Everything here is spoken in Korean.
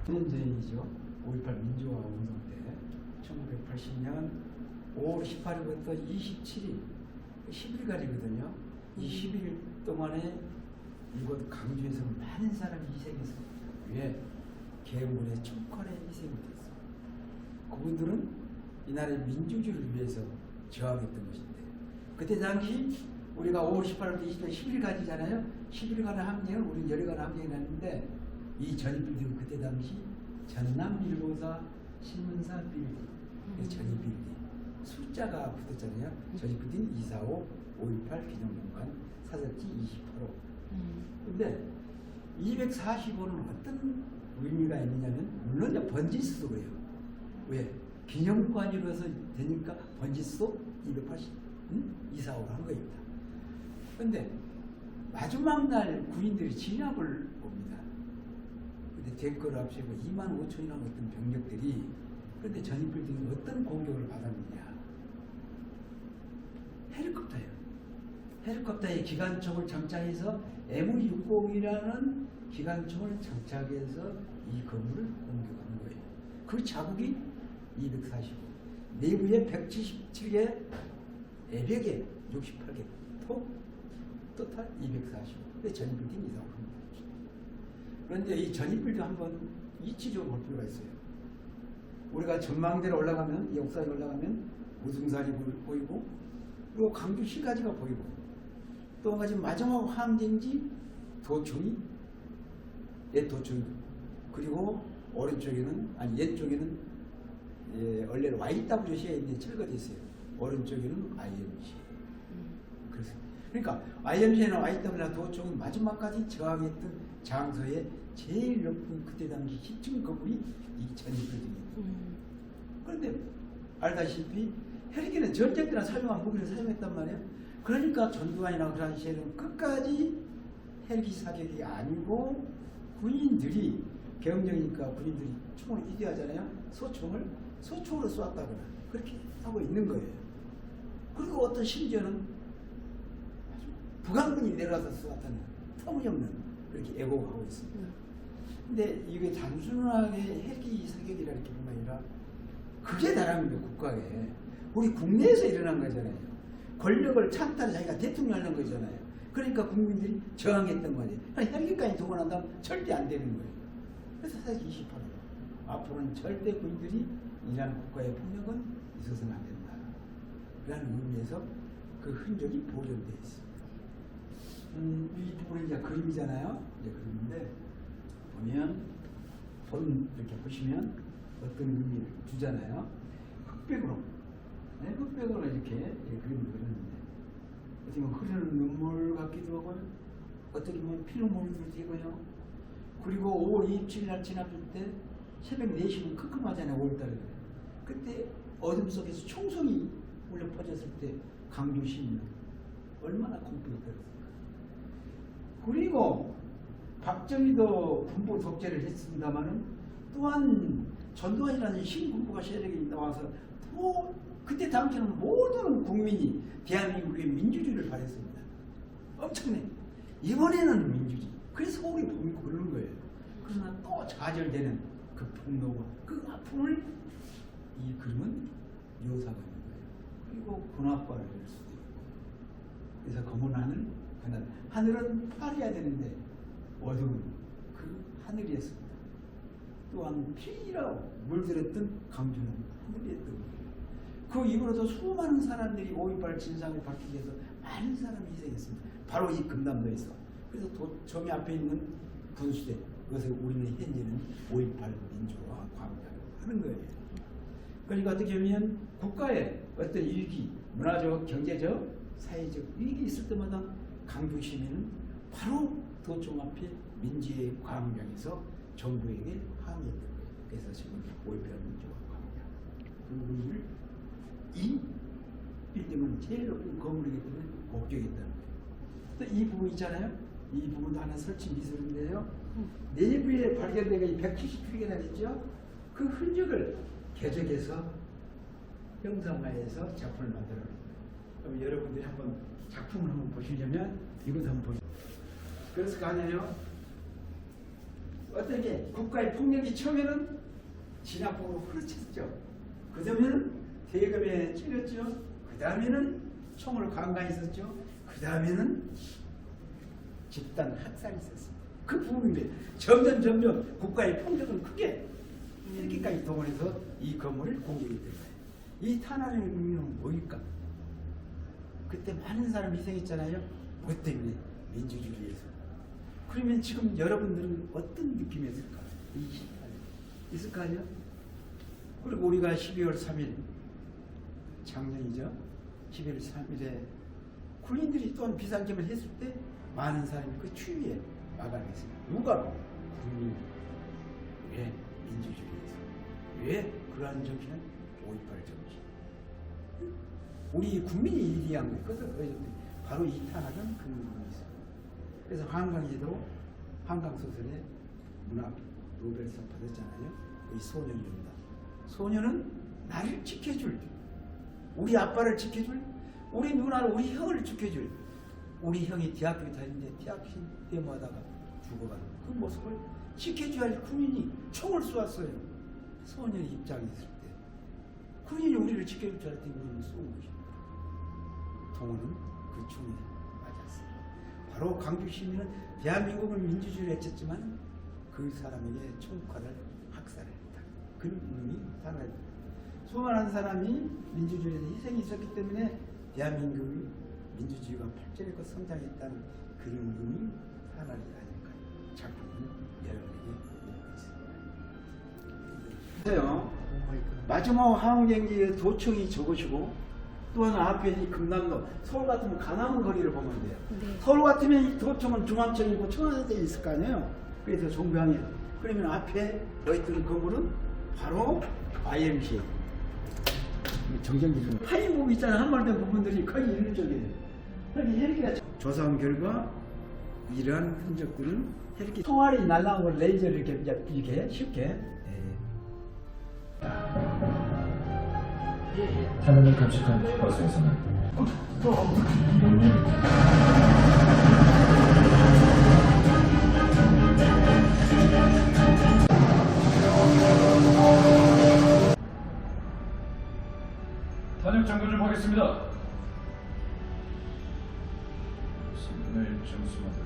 년 전이죠. 5.18 민주화 운동 때 1980년 5월 18일부터 27일 10일까지거든요. 이 10일 동안에 이곳 강주에서 많은 사람이 희생했어요. 왜? 계엄군의 총칼에 희생이 됐어요. 그분들은 이 나라의 민주주의를 위해서 저항했던 것인데, 그때 당시 우리가 5월 18일부터 20일 10일까지잖아요. 10일간의 함정을 우리는 여러간의 함정이 났는데, 이 전입빌딩은 그때 당시 전남일보사 신문사 빌딩, 전입빌딩 숫자가 붙었잖아요. 전입빌딩 245 5.18 기념공간 사석지 28호. 근데 245는 어떤 의미가 있느냐면, 물론 이제 번지수도 그래요. 왜? 기념관이라서 되니까 번지수 280, 245를 한 거입니다. 근데 마지막 날 군인들이 진압을 옵니다. 근데 탱크를 앞세우고 2만 5천이라는 어떤 병력들이, 그런데 전입빌딩이 어떤 공격을 받았느냐? 헬리콥터예요. 헬리콥터에 기관총을 장착해서 M602라는 기관총을 장착해서 이 건물을 공격하는 거예요. 그 자국이 245, 내부에 177개, 외벽에 68개, 토탈 245. 근데 전입빌딩 이상을 합니다. 그런데 이 전입빌딩 한번 이치적으로 볼 필요가 있어요. 우리가 전망대로 올라가면, 이 옥상에 올라가면 우승살이 보이고, 그리고 강주시까지가 보이고, 또 한 가지 마지막 항쟁지 도청이, 옛 도청이, 그리고 오른쪽에는, 아니 옛쪽에는 원래 YWC에 있는 철거돼 있어요. 오른쪽에는 IMC. 그래서 그러니까 IMC나 YW나 도청은 마지막까지 저항했던 장소에 제일 높은 그때 당시 10층 건물이 이 전입빌딩입니다. 그런데 알다시피 헬기는 전쟁 때나 사용한 무기를 사용했단 말이에요. 그러니까 전두환이나 그 당시에는 끝까지 헬기 사격이 아니고 군인들이, 계엄령이니까 군인들이 총을 이대하잖아요. 소총으로 쏘았다거나 그렇게 하고 있는 거예요. 그리고 어떤 심지어는 북한군이 내려와서 쏘았다는 터무니없는 그렇게 애고하고 있습니다. 근데 이게 단순하게 헬기 사격이라 이렇게 본 게 아니라 그게 나라입니다. 국가에. 우리 국내에서 일어난 거잖아요. 권력을 찬탈해 자기가 대통령 하는 거잖아요. 그러니까 국민들이 저항했던 거지. 헬기까지 두고 난 다음 절대 안 되는 거예요. 그래서 사실 28일 앞으로는 절대 군인들이 이라는 국가의 폭력은 있어서는 안 된다 라는 의미에서 그 흔적이 보존되어 있습니다. 이 부분은 이제 그림이잖아요. 이제 그림인데 보면 이렇게 보시면 어떤 의미를 주잖아요. 흑백으로, 네, 흑백으로 이렇게 그림을 그렸는데, 어떻게 보면 흐르는 눈물 같기도 하고, 어떻게 보면 피눈물도 되고요. 그리고 5월 27일 날 지났을 때 새벽 4시면 컴컴하잖아요. 5월달에. 그때 어둠 속에서 총성이 울려 퍼졌을 때 강주 시민은 얼마나 공포에 떨었을까. 그리고 박정희도 군부 독재를 했습니다마는 또한 전두환이라는 신군부가 세력이 나와서 또 그때 당시에는 모든 국민이 대한민국의 민주주의를 바랬습니다. 엄청나게. 이번에는 민주주의. 그래서 서울이 보이고 그러는 거예요. 그러나 또 좌절되는 그 폭로와 그 아픔을 이 그림은 묘사가 있는 거예요. 그리고 군악과를 낼 수도 있고. 그래서 검은 하늘, 그날 하늘은 파래야 되는데 어두운 그 하늘이었습니다. 또한 피라고 물들었던 강주는 하늘이었던 거예요. 그 이후로도 수많은 사람들이 5.18 진상을 밝히기 위해서 많은 사람이 희생했습니다. 바로 이 금남로에서. 그래서 도청이 앞에 있는 분수대, 그것을 우리는 현재는 5.18 민주화 광장으로 하는 거예요. 그러니까 어떻게 보면 국가의 어떤 일기, 문화적, 경제적, 사회적 위기 있을 때마다 강주 시민은 바로 도청 앞에 민주의 광장에서 정부에게 항의했던 거예요. 그래서 지금 5.18 민주화 광장. 그 의미를 이 빌딩은 제일 높은 건물이기 때문에 목적이 있다는 거예요. 또 이 부분 있잖아요. 이 부분도 하나 설치 미술인데요. 내부에 발견된 게 177개나 됐죠. 그 흔적을 개적해서 형상화해서 작품을 만들어냅니다. 그럼 여러분들이 한번 작품을 한번 보시려면 이것도 한번 보시죠. 그래서 가네요. 어떻게 국가의 폭력이 처음에는 진압으로 흐르쳤죠. 그 다음에는 대검에 찔렸죠. 그 다음에는 총을 강간히 썼죠. 그 다음에는 집단 학살이 있었습니다. 그 부분인데 점점 국가의 폭력은 크게 이렇게까지 동원해서 이 건물을 공격이 된 거예요. 이 탄환의 의미는 뭐일까? 그때 많은 사람이 희생했잖아요. 뭐 때문에? 민주주의를 위해서. 그러면 지금 여러분들은 어떤 느낌이 있을까? 있을 거 아니야? 그리고 우리가 12월 3일 작년이죠. 11월 3일에 군인들이 또한 비상점을 했을 때 많은 사람이 그 추위에 마감했습니다. 누가? 국민. 왜? 민주주의에서. 왜? 그러한 정신은 5.18 정신. 우리 국민이 일이한 거예요. 그래서 바로 이 탄압은 그 부분이 있어요. 그래서 한강에도 한강소설에 문학 노벨상 받았잖아요. 이 소년입니다. 소년은 나를 지켜줄, 우리 아빠를 지켜줄, 우리 누나를, 우리 형을 지켜줄. 우리 형이 대학교 다니는데 대학생 데모하다가 죽어가는 그 모습을 지켜줘야 할 군인이 총을 쏘았어요. 소년의 입장에 있을 때 군인이 우리를 지켜줄 줄 알았더니 우리는 쏘는 것입니다. 동호는 그 총에 맞았습니다. 바로 광주 시민은 대한민국은 민주주의를 외쳤지만 그 사람에게 총칼을 학살했다. 그 놈이 살아야 됩니다. 수많은 사람이 민주주의에서 희생이 있었기 때문에 대한민국이 민주주의가 발전했고 성장했다는 그런 의미 하나이 아닐까. 작품은 여러분에게 있습니다. 마지막 항쟁지의 도청이 저것이고 또 하나 앞에 이 금남로, 서울 같으면 가나문 거리를 보면 돼요. 네. 서울 같으면 이 도청은 중앙청이고 청와대에 있을 거 아니에요. 그래서 종교항에 그러면 앞에 너희들 건물은 바로 IMC 정전기준 하이복 있잖아. 한말된 부분들이 거의 이런 쪽이에요. 그러니 헬기가 조사한 결과 이러한 흔적들은 헬기 총알이 날아온 걸 레이저를 이렇게 쉽게 탄원을 감식한 버스에서는 탄핵 장전 좀 하겠습니다. 신분을 점수받아